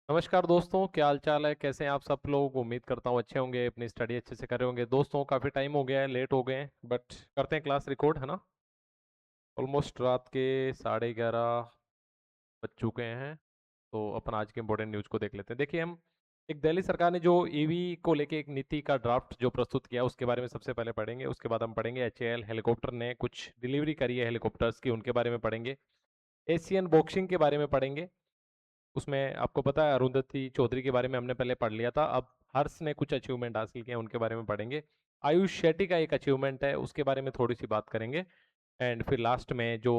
नमस्कार दोस्तों, क्या हाल चाल है? कैसे हैं आप सब लोग? उम्मीद करता हूँ अच्छे होंगे, अपनी स्टडी अच्छे से कर रहे होंगे। दोस्तों, काफ़ी टाइम हो गया है, लेट हो गए हैं, बट करते हैं क्लास रिकॉर्ड, है ना। ऑलमोस्ट रात के 11:30 बज चुके हैं। तो अपन आज के इंपॉर्टेंट न्यूज़ को देख लेते हैं। देखिए, हम एक दिल्ली सरकार ने जो ईवी को लेके एक नीति का ड्राफ्ट जो प्रस्तुत किया उसके बारे में सबसे पहले पढ़ेंगे। उसके बाद हम पढ़ेंगे एचएएल हेलीकॉप्टर ने कुछ डिलीवरी करी है हेलीकॉप्टर्स की, उनके बारे में पढ़ेंगे। एशियन बॉक्सिंग के बारे में पढ़ेंगे। उसमें आपको पता है अरुंधति चौधरी के बारे में हमने पहले पढ़ लिया था। अब हर्ष ने कुछ अचीवमेंट हासिल किए, उनके बारे में पढ़ेंगे। आयुष शेट्टी का एक अचीवमेंट है, उसके बारे में थोड़ी सी बात करेंगे। एंड फिर लास्ट में जो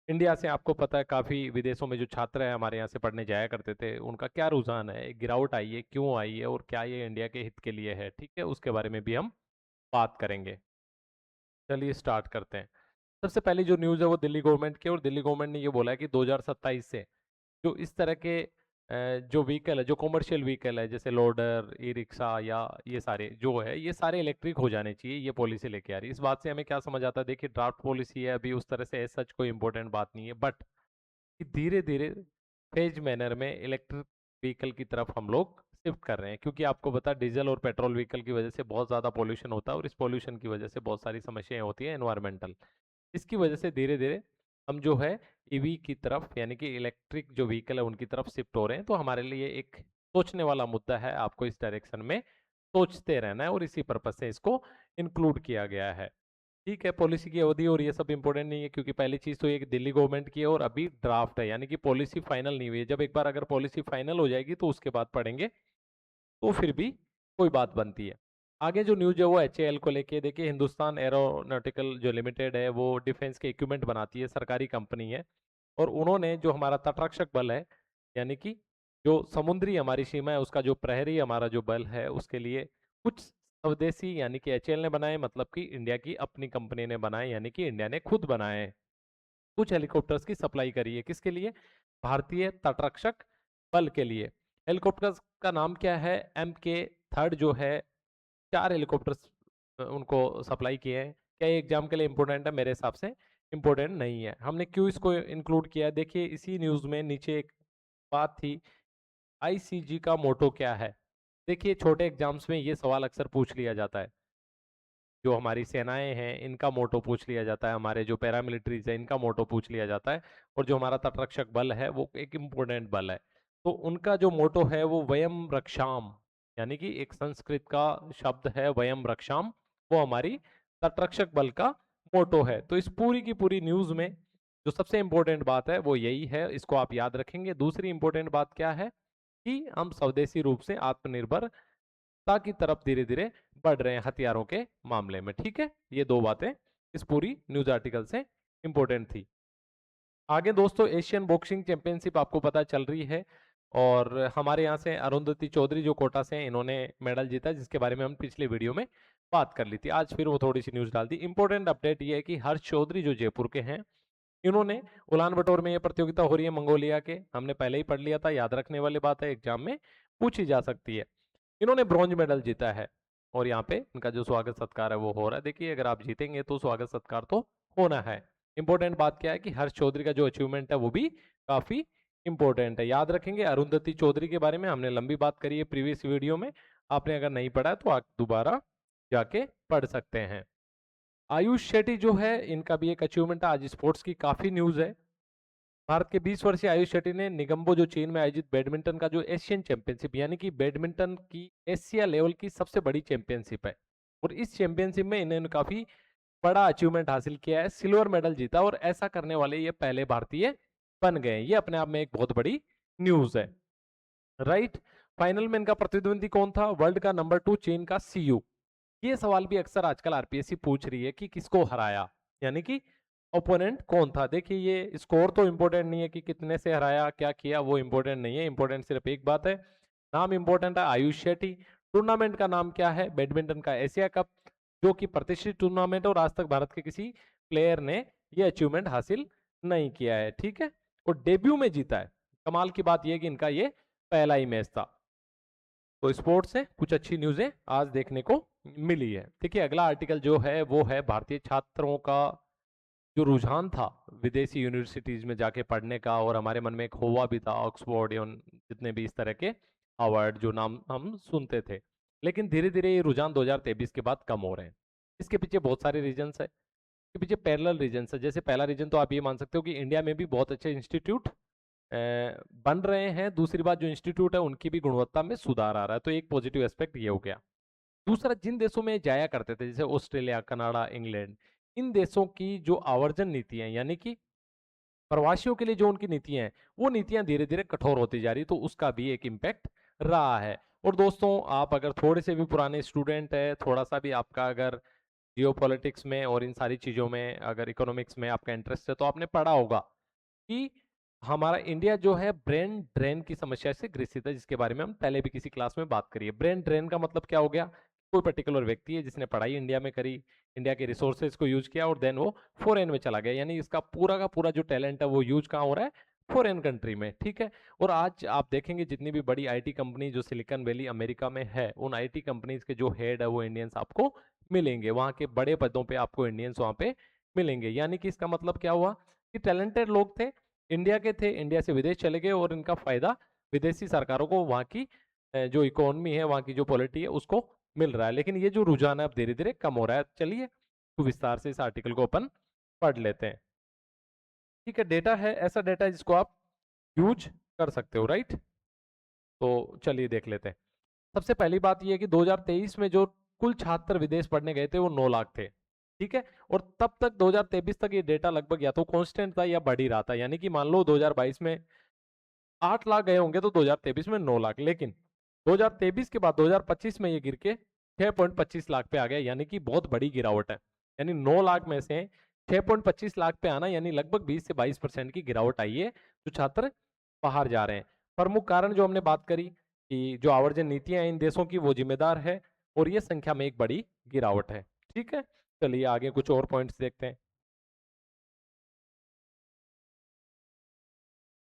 इंडिया से, आपको पता है काफ़ी विदेशों में जो छात्र है हमारे यहाँ से पढ़ने जाया करते थे, उनका क्या रुझान है, गिरावट आई है, क्यों आई है, और क्या ये इंडिया के हित के लिए है, ठीक है, उसके बारे में भी हम बात करेंगे। चलिए स्टार्ट करते हैं। सबसे पहली जो न्यूज़ है वो दिल्ली गवर्नमेंट की, और दिल्ली गवर्नमेंट ने ये बोला है कि 2027 से जो इस तरह के जो व्हीकल है, जो कॉमर्शियल व्हीकल है, जैसे लोडर, ई रिक्शा, या ये सारे जो है, ये सारे इलेक्ट्रिक हो जाने चाहिए। ये पॉलिसी लेके आ रही है। इस बात से हमें क्या समझ आता है? देखिए, ड्राफ्ट पॉलिसी है, अभी उस तरह से एज सच कोई इंपॉर्टेंट बात नहीं है, बट धीरे धीरे फेज मैनर में इलेक्ट्रिक व्हीकल की तरफ हम लोग शिफ्ट कर रहे हैं, क्योंकि आपको पता है डीजल और पेट्रोल व्हीकल की वजह से बहुत ज़्यादा पॉल्यूशन होता है, और इस पॉल्यूशन की वजह से बहुत सारी समस्याएं होती है एनवायरमेंटल। इसकी वजह से धीरे धीरे हम जो है ईवी की तरफ, यानी कि इलेक्ट्रिक जो व्हीकल है उनकी तरफ शिफ्ट हो रहे हैं। तो हमारे लिए एक सोचने वाला मुद्दा है, आपको इस डायरेक्शन में सोचते रहना है, और इसी पर्पज से इसको इंक्लूड किया गया है। ठीक है, पॉलिसी की अवधि और ये सब इंपॉर्टेंट नहीं है, क्योंकि पहली चीज तो ये कि दिल्ली गवर्नमेंट की है और अभी ड्राफ्ट है, यानी कि पॉलिसी फाइनल नहीं हुई है। जब एक बार अगर पॉलिसी फाइनल हो जाएगी तो उसके बाद पढ़ेंगे, तो फिर भी कोई बात बनती है। आगे जो न्यूज है वो एचएएल को लेके। देखिए, हिंदुस्तान एरोनॉटिकल जो लिमिटेड है वो डिफेंस के इक्विपमेंट बनाती है, सरकारी कंपनी है। और उन्होंने जो हमारा तटरक्षक बल है, यानी कि जो समुद्री हमारी सीमा है, उसका जो प्रहरी हमारा जो बल है, उसके लिए कुछ स्वदेशी, यानी कि एचएएल ने बनाए, मतलब कि इंडिया की अपनी कंपनी ने बनाए, यानी कि इंडिया ने खुद बनाए कुछ हेलीकॉप्टर्स की सप्लाई करी है। किसके लिए? भारतीय तटरक्षक बल के लिए। हेलीकॉप्टर्स का नाम क्या है? MK3 जो है, 4 हेलीकॉप्टर्स उनको सप्लाई किए हैं। क्या ये एग्जाम के लिए इंपॉर्टेंट है? मेरे हिसाब से इंपॉर्टेंट नहीं है। हमने क्यों इसको इंक्लूड किया है? देखिए, इसी न्यूज में नीचे एक बात थी, आईसीजी का मोटो क्या है। देखिए, छोटे एग्जाम्स में ये सवाल अक्सर पूछ लिया जाता है। जो हमारी सेनाएं हैं इनका मोटो पूछ लिया जाता है, हमारे जो पैरामिलिट्रीज है इनका मोटो पूछ लिया जाता है, और जो हमारा तटरक्षक बल है वो एक इम्पोर्टेंट बल है। तो उनका जो मोटो है वो वयम रक्षाम, यानी कि एक संस्कृत का शब्द है वयम रक्षाम, वो हमारी तटरक्षक बल का मोटो है। तो इस पूरी की पूरी न्यूज में जो सबसे इंपॉर्टेंट बात है वो यही है, इसको आप याद रखेंगे। दूसरी इंपॉर्टेंट बात क्या है कि हम स्वदेशी रूप से आत्मनिर्भर की तरफ धीरे धीरे बढ़ रहे हैं हथियारों के मामले में। ठीक है, ये दो बातें इस पूरी न्यूज आर्टिकल से इंपॉर्टेंट थी। आगे दोस्तों, एशियन बॉक्सिंग चैंपियनशिप आपको पता चल रही है, और हमारे यहाँ से अरुंधति चौधरी जो कोटा से हैं, इन्होंने मेडल जीता, जिसके बारे में हम पिछले वीडियो में बात कर ली थी। आज फिर वो थोड़ी सी न्यूज डाल दी। इंपॉर्टेंट अपडेट ये है कि हर्ष चौधरी जो जयपुर के हैं, इन्होंने उलान बटोर में ये प्रतियोगिता हो रही है मंगोलिया के, हमने पहले ही पढ़ लिया था, याद रखने वाली बात है, एग्जाम में पूछी जा सकती है। इन्होंने ब्रॉन्ज मेडल जीता है, और यहाँ पे इनका जो स्वागत सत्कार है वो हो रहा है। देखिए, अगर आप जीतेंगे तो स्वागत सत्कार तो होना है। इंपॉर्टेंट बात क्या है कि हर्ष चौधरी का जो अचीवमेंट है वो भी काफी इंपॉर्टेंट है। याद रखेंगे, अरुंधति चौधरी के बारे में हमने लंबी बात करी है प्रीवियस वीडियो में, आपने अगर नहीं पढ़ा है तो आप दोबारा जाके पढ़ सकते हैं। आयुष शेट्टी जो है, इनका भी एक अचीवमेंट है। आज स्पोर्ट्स की काफी न्यूज है। भारत के 20 वर्षीय आयुष शेट्टी ने निगम्बो जो चीन में आयोजित बैडमिंटन का जो एशियन चैंपियनशिप, यानी कि बैडमिंटन की एशिया लेवल की सबसे बड़ी चैंपियनशिप है, और इस चैंपियनशिप में इन्होंने काफी बड़ा अचीवमेंट हासिल किया है, सिल्वर मेडल जीता, और ऐसा करने वाले ये पहले भारतीय बन गए। ये अपने आप में एक बहुत बड़ी न्यूज है, राइट। फाइनल में इनका प्रतिद्वंदी कौन था? वर्ल्ड का नंबर 2 चीन का सीयू। ये सवाल भी अक्सर आजकल आरपीएससी पूछ रही है कि किसको हराया, यानी कि ओपोनेंट कौन था। देखिए, ये स्कोर तो इंपॉर्टेंट नहीं है कि कितने से हराया, क्या किया, वो इंपॉर्टेंट नहीं है। इंपॉर्टेंट सिर्फ एक बात है, नाम इंपॉर्टेंट है, आयुष शेट्टी। टूर्नामेंट का नाम क्या है? बैडमिंटन का एशिया कप, जो कि प्रतिष्ठित टूर्नामेंट, और आज तक भारत के किसी प्लेयर ने ये अचीवमेंट हासिल नहीं किया है। ठीक है, और डेब्यू में जीता है। कमाल की बात यह है कि इनका ये पहला ही मैच था। तो स्पोर्ट्स से कुछ अच्छी न्यूजें आज देखने को मिली है। देखिए, अगला आर्टिकल जो है वो है भारतीय छात्रों का जो रुझान था विदेशी यूनिवर्सिटीज में जाके पढ़ने का, और हमारे मन में एक हुआ भी था ऑक्सफोर्ड या जितने भी इस तरह के हार्वर्ड जो नाम हम सुनते थे, लेकिन धीरे धीरे ये रुझान 2023 के बाद कम हो रहे हैं। इसके पीछे बहुत सारे रीजंस है, इसके पीछे पैरेलल रीजंस है। जैसे पहला रीजन तो आप ये मान सकते हो कि इंडिया में भी बहुत अच्छे इंस्टीट्यूट बन रहे हैं। दूसरी बात, जो इंस्टीट्यूट है उनकी भी गुणवत्ता में सुधार आ रहा है, तो एक पॉजिटिव एस्पेक्ट ये हो गया। दूसरा, जिन देशों में जाया करते थे जैसे ऑस्ट्रेलिया, कनाडा, इंग्लैंड, इन देशों की जो आवर्जन नीतियां यानी कि प्रवासियों के लिए जो उनकी नीतियां हैं, वो नीतियां धीरे धीरे कठोर होती जा रही, तो उसका भी एक इम्पैक्ट रहा है। और दोस्तों, आप अगर थोड़े से भी पुराने स्टूडेंट है, थोड़ा सा भी आपका अगर जियोपॉलिटिक्स में और इन सारी चीजों में, अगर इकोनॉमिक्स में आपका इंटरेस्ट है, तो आपने पढ़ा होगा कि हमारा इंडिया जो है ब्रेन ड्रेन की समस्या से ग्रसित है, जिसके बारे में हम पहले भी किसी क्लास में बात करिए। ब्रेन ड्रेन का मतलब क्या हो गया? कोई पर्टिकुलर व्यक्ति है जिसने पढ़ाई इंडिया में करी, इंडिया के रिसोर्सेज को यूज किया, और देन वो फॉरेन में चला गया, यानी इसका पूरा का पूरा जो टैलेंट है वो यूज कहाँ हो रहा है? फॉरेन कंट्री में। ठीक है। और आज आप देखेंगे जितनी भी बड़ी आईटी कंपनी जो सिलिकॉन वैली अमेरिका में है, उन आईटी कंपनीज के जो हेड है वो इंडियंस आपको मिलेंगे, वहां के बड़े पदों पे आपको इंडियंस वहां पे मिलेंगे। यानी कि इसका मतलब क्या हुआ कि टैलेंटेड लोग थे, इंडिया के थे, इंडिया से विदेश चले गए, और इनका फायदा विदेशी सरकारों को वहां की जो इकोनॉमी है, वहां की जो पॉलिटी है, उसको मिल रहा है। लेकिन ये जो रुझान है अब धीरे धीरे कम हो रहा है। चलिए तो विस्तार से इस आर्टिकल को अपन पढ़ लेते हैं। ठीक है। डेटा है, ऐसा डेटा है जिसको आप यूज कर सकते हो, राइट? तो चलिए देख लेते हैं। सबसे पहली बात यह है कि 2023 में जो कुल छात्र विदेश पढ़ने गए थे वो 9 लाख थे। ठीक है। और तब तक 2023 तक ये डेटा लगभग या तो कांस्टेंट था या बढ़ ही रहा था, यानी कि मान लो 2022 में 8 लाख गए होंगे तो 2023 में 9 लाख, लेकिन 2023 के बाद 2025 में ये गिर के 6.25 लाख पे आ गया, यानी कि बहुत बड़ी गिरावट है। यानी 9 लाख में से 6.25 लाख पे आना, यानी लगभग 20 से 22% की गिरावट आई है, जो छात्र बाहर जा रहे हैं। प्रमुख कारण जो हमने बात करी कि जो आवर्जन नीतियां हैं इन देशों की, वो जिम्मेदार है, और ये संख्या में एक बड़ी गिरावट है। ठीक है। चलिए आगे कुछ और पॉइंट्स देखते हैं।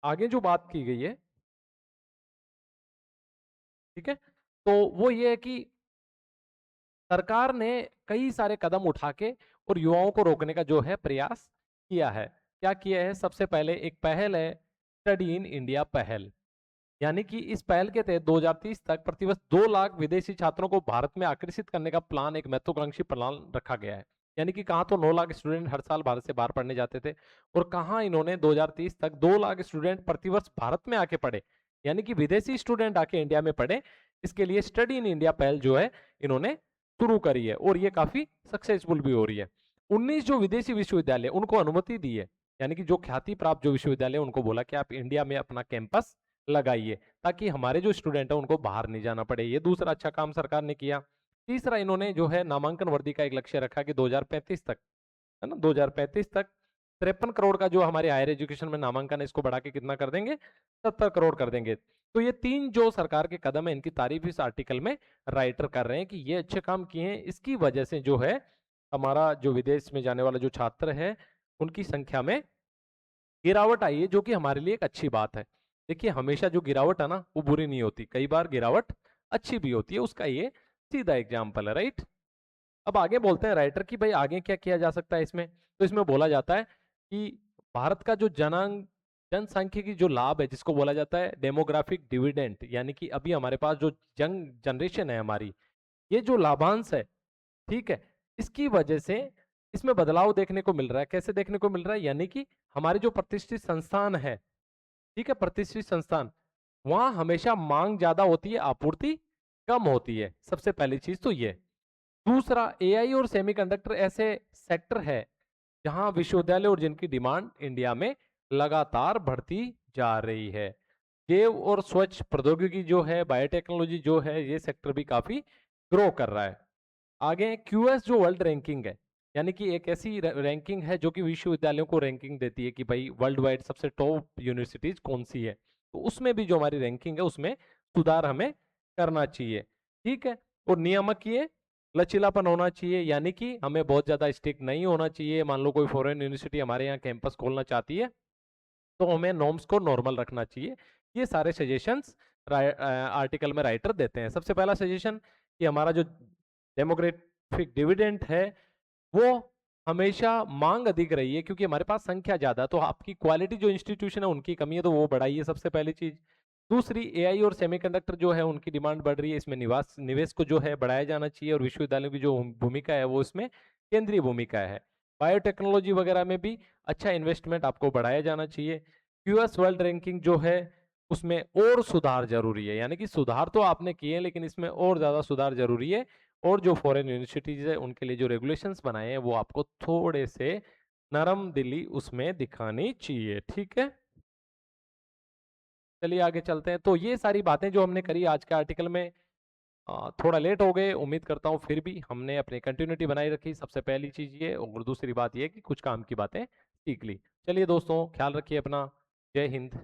आगे जो बात की गई है, ठीक है, तो वो ये है कि सरकार ने कई सारे कदम उठा के और युवाओं को रोकने का जो है प्रयास किया है। क्या किया है? सबसे पहले एक पहल है स्टडी इन इंडिया पहल, यानी कि इस पहल के तहत 2030 तक प्रतिवर्ष 2 लाख विदेशी छात्रों को भारत में आकर्षित करने का प्लान, एक महत्वाकांक्षी प्लान रखा गया है। यानी कि कहाँ तो 9 लाख स्टूडेंट हर साल भारत से बाहर पढ़ने जाते थे, और कहाँ इन्होंने 2030 तक 2 लाख स्टूडेंट प्रतिवर्ष भारत में आके पढ़े, यानी कि विदेशी स्टूडेंट आके इंडिया में पढ़े। इसके लिए स्टडी इन इंडिया पहल जो है इन्होंने शुरू करी है, और ये काफी सक्सेसफुल भी हो रही है। 19 जो विदेशी विश्वविद्यालय उनको अनुमति दी है, यानी कि जो ख्याति प्राप्त जो विश्वविद्यालय उनको बोला कि आप इंडिया में अपना कैंपस लगाइए, ताकि हमारे जो स्टूडेंट है उनको बाहर नहीं जाना पड़े। ये दूसरा अच्छा काम सरकार ने किया। तीसरा, इन्होंने जो है नामांकन वृद्धि का एक लक्ष्य रखा कि 2035 तक, है ना, 2035 तक 53 करोड़ का जो हमारे हायर एजुकेशन में नामांकन है, इसको बढ़ा के कितना कर देंगे? 70 करोड़ कर देंगे। तो ये 3 जो सरकार के कदम है, इनकी तारीफ इस आर्टिकल में राइटर कर रहे हैं कि ये अच्छे काम किए हैं। इसकी वजह से जो है हमारा जो विदेश में जाने वाला जो छात्र है उनकी संख्या में गिरावट आई है, जो कि हमारे लिए एक अच्छी बात है। देखिए, हमेशा जो गिरावट है ना वो बुरी नहीं होती, कई बार गिरावट अच्छी भी होती है, उसका ये सीधा एग्जाम्पल है, राइट? अब आगे बोलते हैं राइटर की भाई आगे क्या किया जा सकता है इसमें। तो इसमें बोला जाता है कि भारत का जो जनसांख्यिकी जो लाभ है, जिसको बोला जाता है डेमोग्राफिक डिविडेंड, यानी कि अभी हमारे पास जो यंग जनरेशन है हमारी, ये जो लाभांश है, ठीक है, इसकी वजह से इसमें बदलाव देखने को मिल रहा है। कैसे देखने को मिल रहा है? यानी कि हमारे जो प्रतिष्ठित संस्थान है, ठीक है, प्रतिष्ठित संस्थान, वहां हमेशा मांग ज्यादा होती है, आपूर्ति कम होती है। सबसे पहली चीज तो ये। दूसरा, एआई और सेमीकंडक्टर ऐसे सेक्टर है जहां विश्वविद्यालय और जिनकी डिमांड इंडिया में लगातार बढ़ती जा रही है। जैव और स्वच्छ प्रौद्योगिकी जो है, बायोटेक्नोलॉजी जो है, ये सेक्टर भी काफी ग्रो कर रहा है। आगे क्यूएस जो वर्ल्ड रैंकिंग है, यानी कि एक ऐसी रैंकिंग है जो कि विश्वविद्यालयों को रैंकिंग देती है कि भाई वर्ल्ड वाइड सबसे टॉप यूनिवर्सिटीज कौन सी है। तो उसमें भी जो हमारी रैंकिंग है उसमें सुधार हमें करना चाहिए। ठीक है। और नियामक ये लचीलापन होना चाहिए, यानी कि हमें बहुत ज्यादा स्ट्रिक्ट नहीं होना चाहिए। मान लो कोई फॉरेन यूनिवर्सिटी हमारे यहाँ कैंपस खोलना चाहती है, तो हमें नॉर्म्स को नॉर्मल रखना चाहिए। ये सारे सजेशंस आर्टिकल में राइटर देते हैं। सबसे पहला सजेशन कि हमारा जो डेमोग्राफिक डिविडेंड है वो हमेशा मांग अधिक रही है क्योंकि हमारे पास संख्या ज्यादा है, तो आपकी क्वालिटी जो इंस्टीट्यूशन है उनकी कमी है, तो वो बढ़ाइए सबसे पहली चीज। दूसरी, एआई और सेमीकंडक्टर जो है उनकी डिमांड बढ़ रही है, इसमें निवास निवेश को जो है बढ़ाया जाना चाहिए, और विश्वविद्यालयों की जो भूमिका है वो इसमें केंद्रीय भूमिका है। बायोटेक्नोलॉजी वगैरह में भी अच्छा इन्वेस्टमेंट आपको बढ़ाया जाना चाहिए। यूएस वर्ल्ड रैंकिंग जो है उसमें और सुधार जरूरी है, यानी कि सुधार तो आपने किए लेकिन इसमें और ज्यादा सुधार जरूरी है। और जो फॉरेन यूनिवर्सिटीज है उनके लिए जो रेगुलेशंस बनाए हैं वो आपको थोड़े से नरम दिली उसमें दिखानी चाहिए, ठीक है। चलिए आगे चलते हैं। तो ये सारी बातें जो हमने करी आज के आर्टिकल में, थोड़ा लेट हो गए, उम्मीद करता हूँ फिर भी हमने अपनी कंटिन्यूटी बनाई रखी, सबसे पहली चीज ये, और दूसरी बात ये कि कुछ काम की बातें सीख ली। चलिए दोस्तों, ख्याल रखिए अपना। जय हिंद।